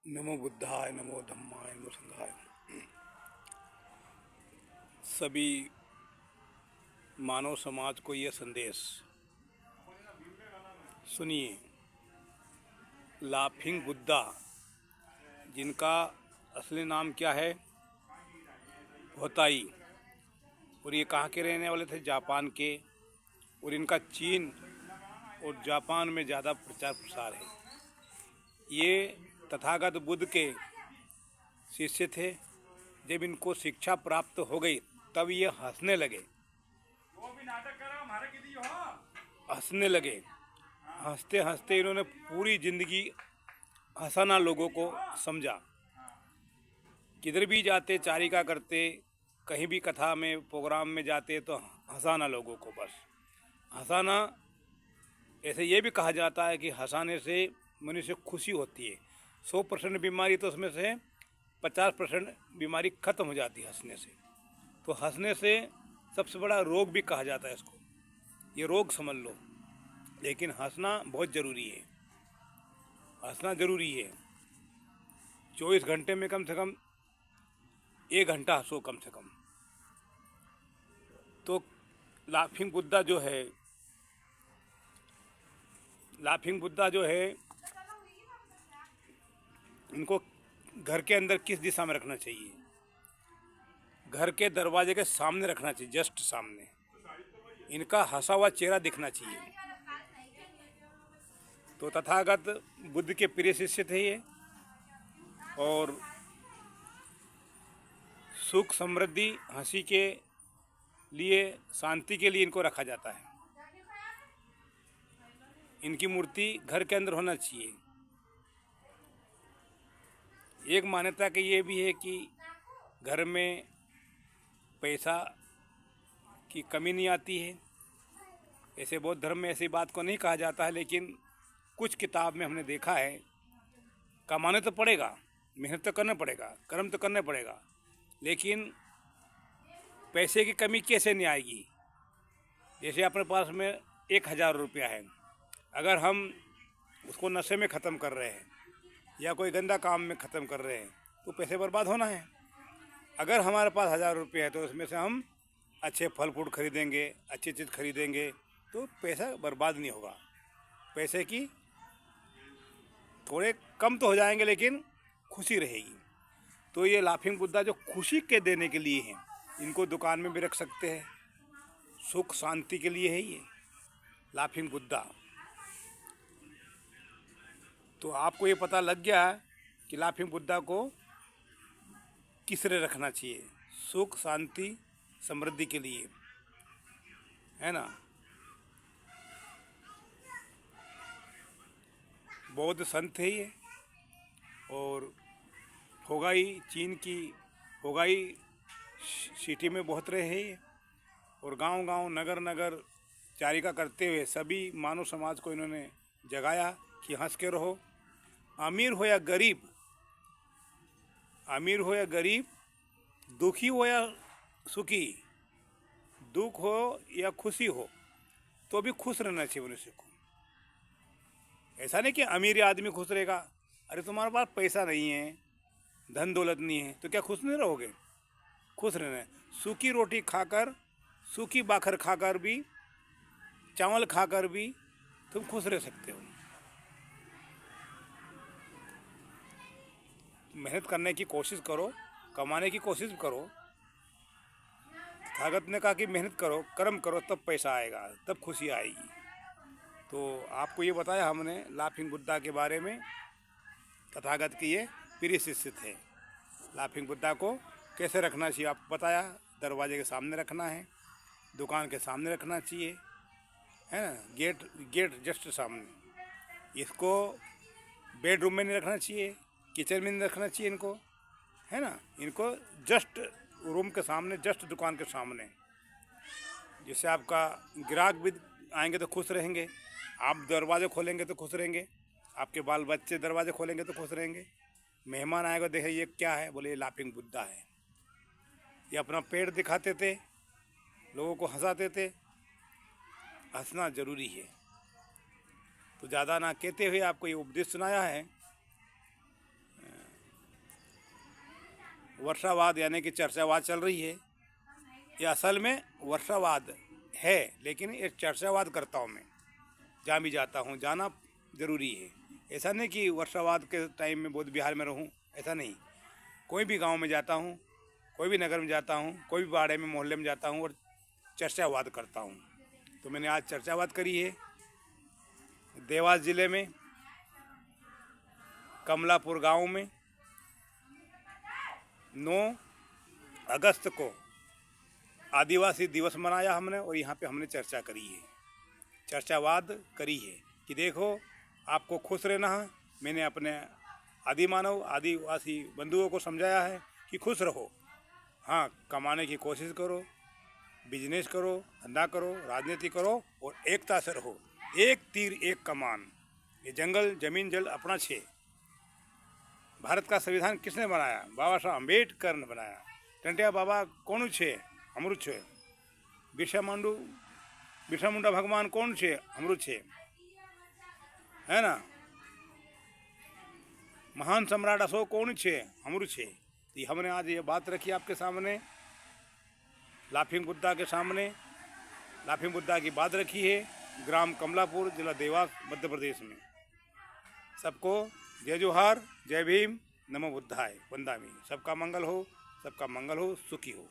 नमो बुद्धाय, नमो धम्माय, नमो संघाय। सभी मानव समाज को यह संदेश सुनिए। लाफिंग बुद्धा, जिनका असली नाम क्या है, होताई, और ये कहाँ के रहने वाले थे, जापान के। और इनका चीन और जापान में ज़्यादा प्रचार प्रसार है। ये तथागत बुद्ध के शिष्य थे। जब इनको शिक्षा प्राप्त हो गई तब ये हंसने लगे। हंसने लगे हंसते हंसते इन्होंने पूरी जिंदगी हंसाना लोगों को समझा। किधर भी जाते, चारिका करते, कहीं भी कथा में, प्रोग्राम में जाते तो हंसाना लोगों को, बस हंसाना। ऐसे ये भी कहा जाता है कि हंसाने से मनुष्य खुशी होती है। 100% बीमारी तो उसमें से 50% बीमारी खत्म हो जाती है हंसने से। तो हंसने से सबसे बड़ा रोग भी कहा जाता है इसको। ये रोग समझ लो, लेकिन हंसना बहुत ज़रूरी है। हंसना ज़रूरी है। 24 घंटे में कम से कम 1 घंटा हंसो कम से कम। तो लाफिंग बुद्धा जो है, इनको घर के अंदर किस दिशा में रखना चाहिए? घर के दरवाजे के सामने रखना चाहिए, जस्ट सामने। इनका हंसा हुआ चेहरा दिखना चाहिए। तो तथागत बुद्ध के प्रिय शिष्य थे ये, और सुख, समृद्धि, हंसी के लिए, शांति के लिए इनको रखा जाता है। इनकी मूर्ति घर के अंदर होना चाहिए। एक मान्यता कि ये भी है कि घर में पैसा की कमी नहीं आती है। ऐसे बौद्ध धर्म में ऐसी बात को नहीं कहा जाता है, लेकिन कुछ किताब में हमने देखा है। कमाने तो पड़ेगा, मेहनत तो करना पड़ेगा, कर्म तो करना पड़ेगा, लेकिन पैसे की कमी कैसे नहीं आएगी? जैसे अपने पास में 1000 रुपया है, अगर हम उसको नशे में ख़त्म कर रहे हैं या कोई गंदा काम में ख़त्म कर रहे हैं तो पैसे बर्बाद होना है। अगर हमारे पास 1000 रुपये है तो उसमें से हम अच्छे फल फ्रूट खरीदेंगे, अच्छी चीज़ खरीदेंगे, तो पैसा बर्बाद नहीं होगा। पैसे की थोड़े कम तो हो जाएंगे, लेकिन खुशी रहेगी। तो ये लाफिंग बुद्धा जो खुशी के देने के लिए हैं, इनको दुकान में भी रख सकते हैं। सुख शांति के लिए है ये लाफिंग बुद्धा। तो आपको ये पता लग गया कि लाफिंग बुद्धा को किस तरह रखना चाहिए, सुख शांति समृद्धि के लिए, है ना। बौद्ध संत है ये, और होगाई, चीन की होगाई सिटी में बहुत रहे हैं ये। और गांव-गांव, नगर-नगर चारिका करते हुए सभी मानव समाज को इन्होंने जगाया कि हंस के रहो। अमीर हो या गरीब, दुखी हो या सुखी, दुख हो या खुशी हो, तो भी खुश रहना चाहिए मनुष्य को। ऐसा नहीं कि अमीर आदमी खुश रहेगा। अरे तुम्हारे पास पैसा नहीं है, धन दौलत नहीं है, तो क्या खुश नहीं रहोगे? खुश रहना है। सूखी रोटी खाकर, सूखी बाखर खाकर भी, चावल खाकर भी तुम खुश रह सकते हो। मेहनत करने की कोशिश करो, कमाने की कोशिश करो। तथागत ने कहा कि मेहनत करो, कर्म करो, तब पैसा आएगा, तब खुशी आएगी। तो आपको ये बताया हमने लाफिंग बुद्धा के बारे में। तथागत के ये प्रिय शिष्य थे। लाफिंग बुद्धा को कैसे रखना चाहिए आपको बताया। दरवाजे के सामने रखना है, दुकान के सामने रखना चाहिए, है ना, गेट जस्ट सामने। इसको बेडरूम में नहीं रखना चाहिए, किचन में नहीं रखना चाहिए इनको, है ना। इनको जस्ट रूम के सामने, जस्ट दुकान के सामने। जिससे आपका ग्राहक भी आएंगे तो खुश रहेंगे, आप दरवाजे खोलेंगे तो खुश रहेंगे, आपके बाल बच्चे दरवाजे खोलेंगे तो खुश रहेंगे। मेहमान आएगा, देखे ये क्या है, बोले ये लाफिंग बुद्धा है। ये अपना पेट दिखाते थे, लोगों को हंसाते थे। हंसना ज़रूरी है। तो ज़्यादा ना कहते हुए आपको ये उपदेश सुनाया है। वर्षावाद यानी कि चर्चावाद चल रही है। ये असल में वर्षावाद है, लेकिन ये चर्चावाद करता हूँ मैं। जहाँ भी जाता हूँ, जाना ज़रूरी है। ऐसा नहीं कि वर्षावाद के टाइम में बौद्ध विहार में रहूँ, ऐसा नहीं। कोई भी गांव में जाता हूँ, कोई भी नगर में जाता हूँ, कोई भी बाड़े में, मोहल्ले में जाता हूँ और चर्चावाद करता हूँ। तो मैंने आज चर्चावाद करी है देवास ज़िले में कमलापुर गांव में 9 अगस्त को आदिवासी दिवस मनाया हमने, और यहाँ पे हमने चर्चा करी है, चर्चावाद करी है कि देखो आपको खुश रहना है। मैंने अपने आदि मानव आदिवासी बंधुओं को समझाया है कि खुश रहो, हाँ कमाने की कोशिश करो, बिजनेस करो, धंधा करो, राजनीति करो और एकता से रहो। एक तीर एक कमान। ये जंगल जमीन जल अपना छे। भारत का संविधान किसने बनाया? बाबा साहब अम्बेडकर ने बनाया। टंटिया बाबा कौन छे? अमृत छे। बिरसा मुंडा भगवान कौन छे? अमृत छे, है ना। महान सम्राट अशोक कौन छे? अमृत छे। तो हमने आज ये बात रखी आपके सामने, लाफिंग बुद्धा के सामने। लाफिंग बुद्धा की बात रखी है, ग्राम कमलापुर, जिला देवास, मध्य प्रदेश में। सबको जय जोहार, जय भीम, नमो बुद्धाय, वंदामी। सबका मंगल हो, सुखी हो।